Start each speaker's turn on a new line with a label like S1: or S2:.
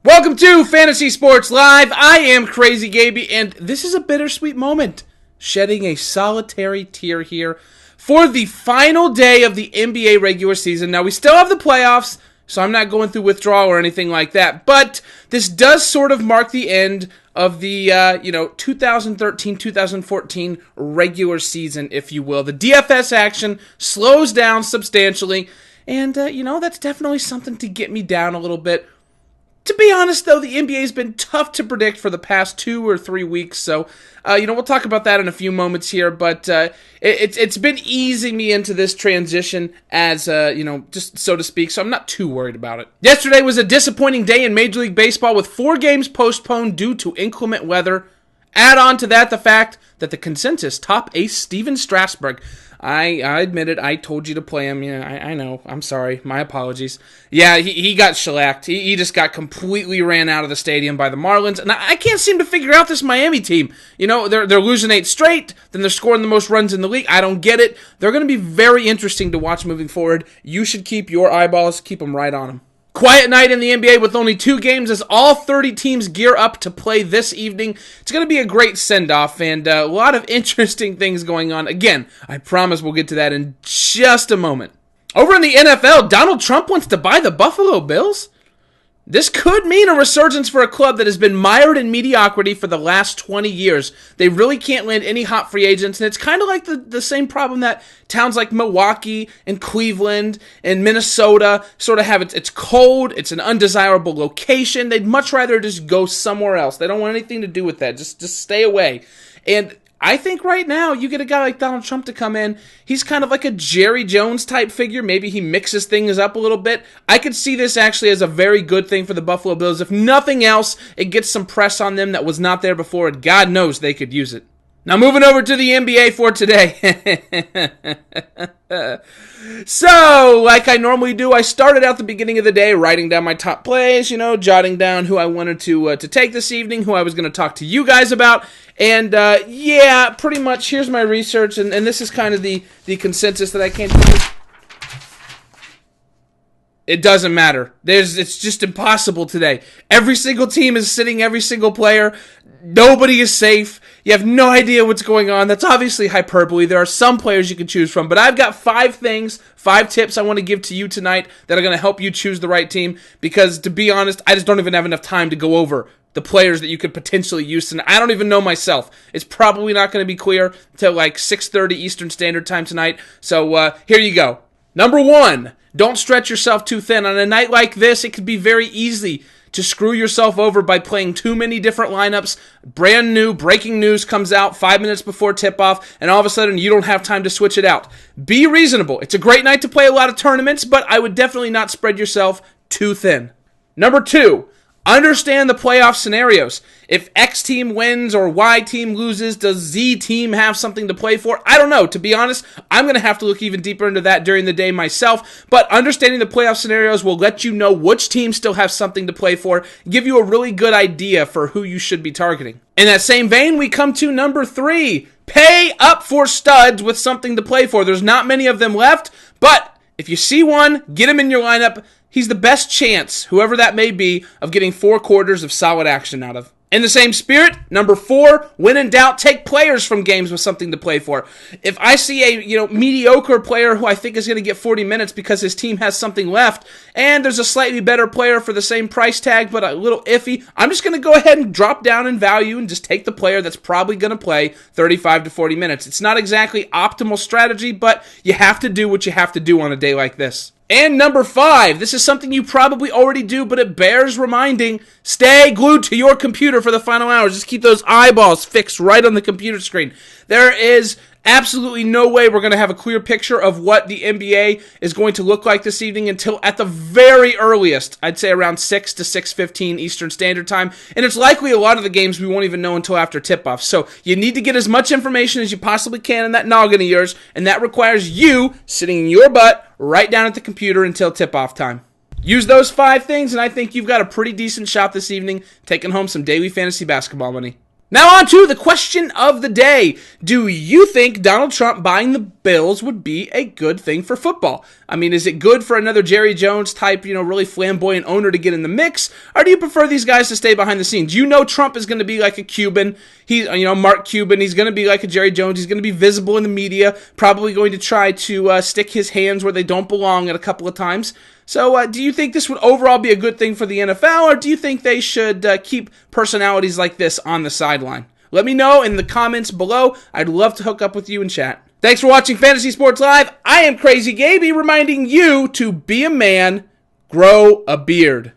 S1: Welcome to Fantasy Sports Live. I am Crazy Gaby, and this is a bittersweet moment. Shedding a solitary tear here for the final day of the NBA regular season. Now, we still have the playoffs, so I'm not going through withdrawal or anything like that, but this does sort of mark the end of the 2013-2014 regular season, if you will. The DFS action slows down substantially, and that's definitely something to get me down a little bit. To be honest, though, the NBA has been tough to predict for the past 2 or 3 weeks, so, we'll talk about that in a few moments here, but it's been easing me into this transition as, just so to speak, so I'm not too worried about it. Yesterday was a disappointing day in Major League Baseball with 4 games postponed due to inclement weather. Add on to that the fact that the consensus top ace Steven Strasburg, I admit it, I told you to play him. Yeah, I know. I'm sorry. My apologies. Yeah, he got shellacked. He just got completely ran out of the stadium by the Marlins. And I can't seem to figure out this Miami team. They're losing 8 straight, then they're scoring the most runs in the league. I don't get it. They're going to be very interesting to watch moving forward. You should keep your eyeballs, keep them right on them. Quiet night in the NBA with only 2 games as all 30 teams gear up to play this evening. It's going to be a great send-off and a lot of interesting things going on. Again, I promise we'll get to that in just a moment. Over in the NFL, Donald Trump wants to buy the Buffalo Bills? This could mean a resurgence for a club that has been mired in mediocrity for the last 20 years. They really can't land any hot free agents, and it's kind of like the same problem that towns like Milwaukee and Cleveland and Minnesota sort of have. It's cold, it's an undesirable location. They'd much rather just go somewhere else. They don't want anything to do with that. Just stay away. And I think right now, you get a guy like Donald Trump to come in, he's kind of like a Jerry Jones type figure. Maybe he mixes things up a little bit. I could see this actually as a very good thing for the Buffalo Bills. If nothing else, it gets some press on them that was not there before, and God knows they could use it. Now moving over to the NBA for today. So, like I normally do, I started out the beginning of the day writing down my top plays, jotting down who I wanted to take this evening, who I was going to talk to you guys about. And, pretty much here's my research, and this is kind of the consensus that I came to. It doesn't matter. It's just impossible today. Every single team is sitting every single player. Nobody is safe. You have no idea what's going on. That's obviously hyperbole. There are some players you can choose from, but I've got 5 tips I want to give to you tonight that are going to help you choose the right team, because to be honest, I just don't even have enough time to go over the players that you could potentially use tonight. I don't even know myself. It's probably not going to be clear until like 6:30 Eastern Standard Time tonight. So here you go. Number 1, don't stretch yourself too thin. On a night like this, it could be very easy to screw yourself over by playing too many different lineups. Brand new breaking news comes out 5 minutes before tip-off, and all of a sudden you don't have time to switch it out. Be reasonable. It's a great night to play a lot of tournaments, but I would definitely not spread yourself too thin. Number 2, understand the playoff scenarios. If X team wins or Y team loses, does Z team have something to play for? I don't know. To be honest, I'm going to have to look even deeper into that during the day myself, but understanding the playoff scenarios will let you know which teams still have something to play for, give you a really good idea for who you should be targeting. In that same vein, we come to number 3. Pay up for studs with something to play for. There's not many of them left, but if you see one, get him in your lineup. He's the best chance, whoever that may be, of getting 4 quarters of solid action out of. In the same spirit, number 4, when in doubt, take players from games with something to play for. If I see a mediocre player who I think is going to get 40 minutes because his team has something left, and there's a slightly better player for the same price tag but a little iffy, I'm just going to go ahead and drop down in value and just take the player that's probably going to play 35 to 40 minutes. It's not exactly optimal strategy, but you have to do what you have to do on a day like this. And number 5, this is something you probably already do, but it bears reminding. Stay glued to your computer for the final hours. Just keep those eyeballs fixed right on the computer screen. There is absolutely no way we're going to have a clear picture of what the NBA is going to look like this evening until at the very earliest, I'd say around 6 to 6:15 Eastern Standard Time. And it's likely a lot of the games we won't even know until after tip-off. So you need to get as much information as you possibly can in that noggin of yours, and that requires you sitting in your butt right down at the computer until tip-off time. Use those 5 things, and I think you've got a pretty decent shot this evening taking home some daily fantasy basketball money. Now on to the question of the day. Do you think Donald Trump buying the Bills would be a good thing for football? I mean, is it good for another Jerry Jones type, really flamboyant owner to get in the mix? Or do you prefer these guys to stay behind the scenes? You know Trump is going to be like a Cuban. He's, Mark Cuban. He's going to be like a Jerry Jones. He's going to be visible in the media, probably going to try to stick his hands where they don't belong at a couple of times. So do you think this would overall be a good thing for the NFL, or do you think they should keep personalities like this on the sideline? Let me know in the comments below. I'd love to hook up with you and chat. Thanks for watching Fantasy Sports Live. I am Crazy Gaby, reminding you to be a man, grow a beard.